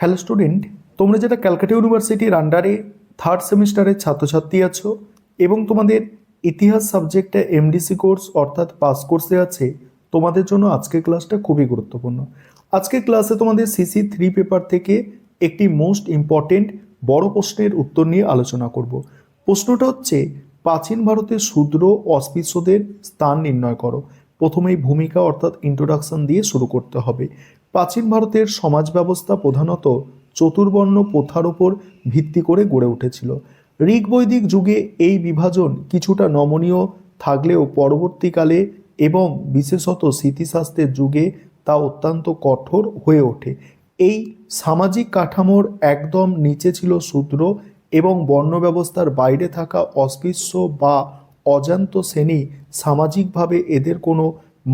Hello student, তোমরা যেটা ক্যালকাটা ইউনিভার্সিটির আন্ডারে থার্ড সেমিস্টারের ছাত্রছাত্রী আছো এবং তোমাদের ইতিহাস সাবজেক্টে এমডিসি কোর্স অর্থাৎ পাস কোর্সে আছে, তোমাদের জন্য আজকের ক্লাসটা খুবই গুরুত্বপূর্ণ। আজকের ক্লাসে তোমাদের সিসি 3 পেপার থেকে একটি মোস্ট ইম্পর্টেন্ট বড় প্রশ্নের উত্তর নিয়ে আলোচনা করব। প্রশ্নটা হচ্ছে, প্রাচীন ভারতের শূদ্র অস্পৃশ্যদের স্থান নির্ণয় করো। প্রথমেই ভূমিকা অর্থাৎ ইন্ট্রোডাকশন দিয়ে শুরু করতে হবে। প্রাচীন ভারতের সমাজ ব্যবস্থা প্রধানত চতুর্বর্ণ প্রথার উপর ভিত্তি করে গড়ে উঠেছিল। ঋগ্বৈদিক যুগে এই বিভাজন কিছুটা নমনীয় থাকলেও পরবর্তীকালে এবং বিশেষত স্মৃতিশাস্ত্রের যুগে তা অত্যন্ত কঠোর হয়ে ওঠে। এই সামাজিক কাঠামোর একদম নিচে ছিল শূদ্র এবং বর্ণ ব্যবস্থার বাইরে থাকা অস্পৃশ্য বা অজান্ত শ্রেণী। সামাজিকভাবে এদের কোনো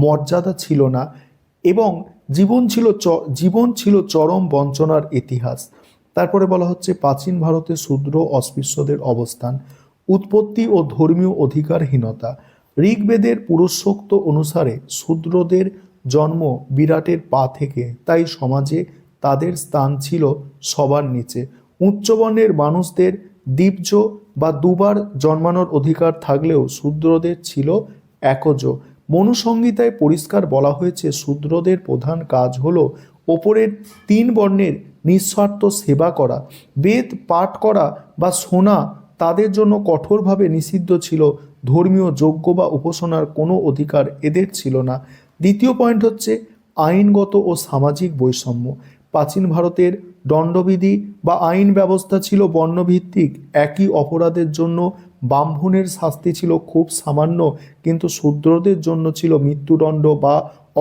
মর্যাদা ছিল না এবং জীবন ছিল চরম বঞ্চনার ইতিহাস। তারপরে বলা হচ্ছে প্রাচীন ভারতে শূদ্র অস্পৃশ্যদের অবস্থান, উৎপত্তি ও ধর্মীয় অধিকারহীনতা। ঋগ্বেদের পুরুষোক্ত অনুসারে শূদ্রদের জন্ম বিরাটের পা থেকে, তাই সমাজে তাদের স্থান ছিল সবার নিচে। উচ্চবর্ণের মানুষদের দ্বিজ বা দুবার জন্মানোর অধিকার থাকলেও শূদ্রদের ছিল একজ। মনুসংহিতায় পরিষ্কার বলা হয়েছে শূদ্রদের প্রধান কাজ হলো ওপরের 3 বর্ণের নিঃস্বার্থ সেবা করা। বেদ পাঠ করা বা শোনা তাদের জন্য কঠোরভাবে নিষিদ্ধ ছিল। ধর্মীয় যজ্ঞ বা উপাসনার কোনো অধিকার এদের ছিল না। দ্বিতীয় পয়েন্ট হচ্ছে আইনগত ও সামাজিক বৈষম্য। প্রাচীন ভারতের দণ্ডবিধি বা আইন ব্যবস্থা ছিল বর্ণভিত্তিক। একই অপরাধের জন্য ব্রাহ্মণের শাস্তি ছিল খুব সামান্য, কিন্তু শূদ্রদের জন্য ছিল মৃত্যুদণ্ড বা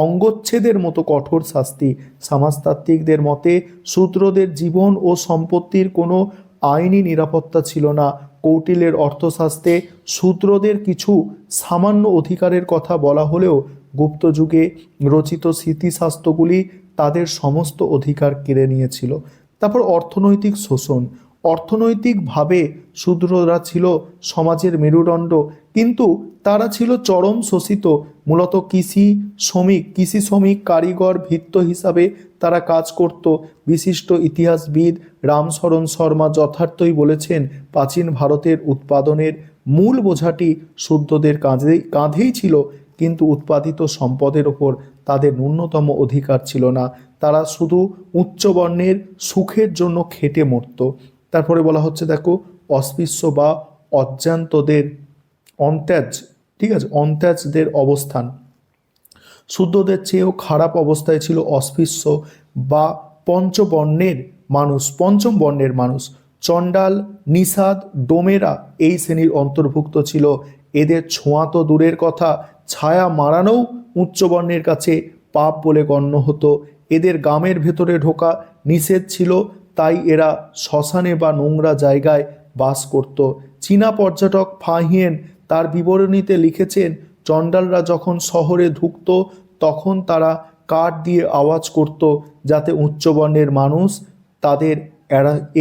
অঙ্গচ্ছেদের মতো কঠোর শাস্তি। সমাজতাত্ত্বিকদের মতে শূদ্রদের জীবন ও সম্পত্তির কোনো আইনি নিরাপত্তা ছিল না। কৌটিল্যের অর্থশাস্ত্রে শূদ্রদের কিছু সামান্য অধিকারের কথা বলা হলেও গুপ্ত যুগে রচিত স্মৃতিশাস্ত্রগুলি তাদের সমস্ত অধিকার কেড়ে নিয়েছিল। তারপর অর্থনৈতিক শোষণ। অর্থনৈতিকভাবে শূদ্ররা ছিল সমাজের মেরুদণ্ড, কিন্তু তারা ছিল চরম শোষিত। মূলত কৃষি শ্রমিক, কারিগর, ভৃত্য হিসাবে তারা কাজ করত। বিশিষ্ট ইতিহাসবিদ রামশরণ শর্মা যথার্থই বলেছেন, প্রাচীন ভারতের উৎপাদনের মূল বোঝাটি শূদ্রদের কাঁধেই ছিল, কিন্তু উৎপাদিত সম্পদের ওপর তাদের ন্যূনতম অধিকার ছিল না। তারা শুধু উচ্চবর্ণের সুখের জন্য খেটে মরত। তারপরে বলা হচ্ছে দেখো, অস্পৃশ্য বা অজ্ঞান্তদের অন্ত্যাজদের অবস্থান। শূদ্রদের চেয়েও খারাপ অবস্থায় ছিল অস্পৃশ্য বা পঞ্চম বর্ণের মানুষ। চণ্ডাল, নিষাদ, ডোমেরা এই শ্রেণীর অন্তর্ভুক্ত ছিল। এদের ছোঁয়া তো দূরের কথা, ছায়া মারানোও উচ্চবর্ণের কাছে পাপ বলে গণ্য হতো। এদের গ্রামের ভেতরে ঢোকা নিষেধ ছিল, তাই এরা শ্মশানে বা নোংরা জায়গায় বাস করত। চীনা পর্যটক ফাহিয়েন তার বিবরণীতে লিখেছেন, চণ্ডালরা যখন শহরে ঢুকত তখন তারা কাঠ দিয়ে আওয়াজ করত, যাতে উচ্চবর্ণের মানুষ তাদের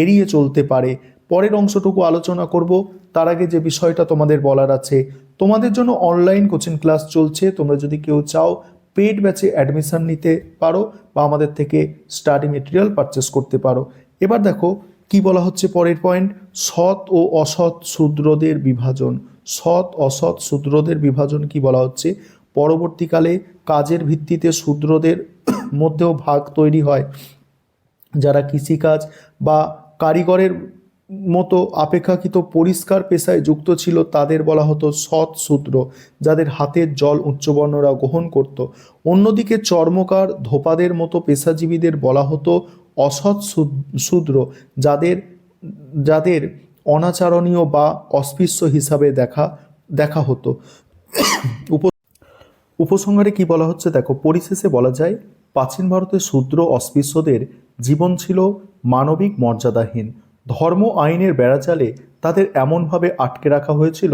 এড়িয়ে চলতে পারে। পরের অংশটুকু আলোচনা করব। তার আগে যে বিষয়টা তোমাদের বলার আছে, তোমাদের জন্য অনলাইন কোচিং ক্লাস চলছে। তোমরা যদি কেউ চাও পেড ব্যাচে অ্যাডমিশন নিতে পারো বা আমাদের থেকে স্টাডি মেটেরিয়াল পারচেস করতে পারো। এবার দেখো কি বলা হচ্ছে পরের পয়েন্ট, সৎ ও অসৎ শূদ্রদের বিভাজন। সৎ অসৎ শূদ্রদের বিভাজন কি বলা হচ্ছে, পরবর্তীকালে কাজের ভিত্তিতে শূদ্রদের মধ্যেও ভাগ তৈরি হয়। যারা কৃষিকাজ বা কারিগরের মতো অপেক্ষাকৃত পরিষ্কার পেশায় যুক্ত ছিল তাদের বলা হতো সৎ শূদ্র, যাদের হাতের জল উচ্চবর্ণরা গ্রহণ করত। অন্যদিকে চর্মকার, ধোপাদের মতো পেশাজীবীদের বলা হতো অসৎ শূদ্র, যাদের অনাচরণীয় বা অস্পৃশ্য হিসাবে দেখা হতো। উপসংহারে কি বলা হচ্ছে দেখো, পরিশেষে বলা যায় প্রাচীন ভারতের শূদ্র অস্পৃশ্যদের জীবন ছিল মানবিক মর্যাদাহীন। ধর্ম আইনের বেড়াজালে তাদের এমনভাবে আটকে রাখা হয়েছিল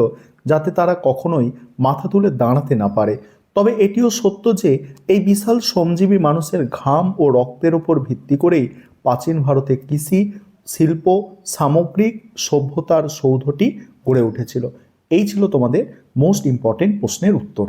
যাতে তারা কখনোই মাথা তুলে দাঁড়াতে না পারে। তবে এটিও সত্য যে এই বিশাল শ্রমজীবী মানুষের ঘাম ও রক্তের উপর ভিত্তি করেই প্রাচীন ভারতে কৃষি, শিল্প, সামগ্রিক সভ্যতার সৌধটি গড়ে উঠেছিল। এই ছিল তোমাদের মোস্ট ইম্পর্টেন্ট প্রশ্নের উত্তর।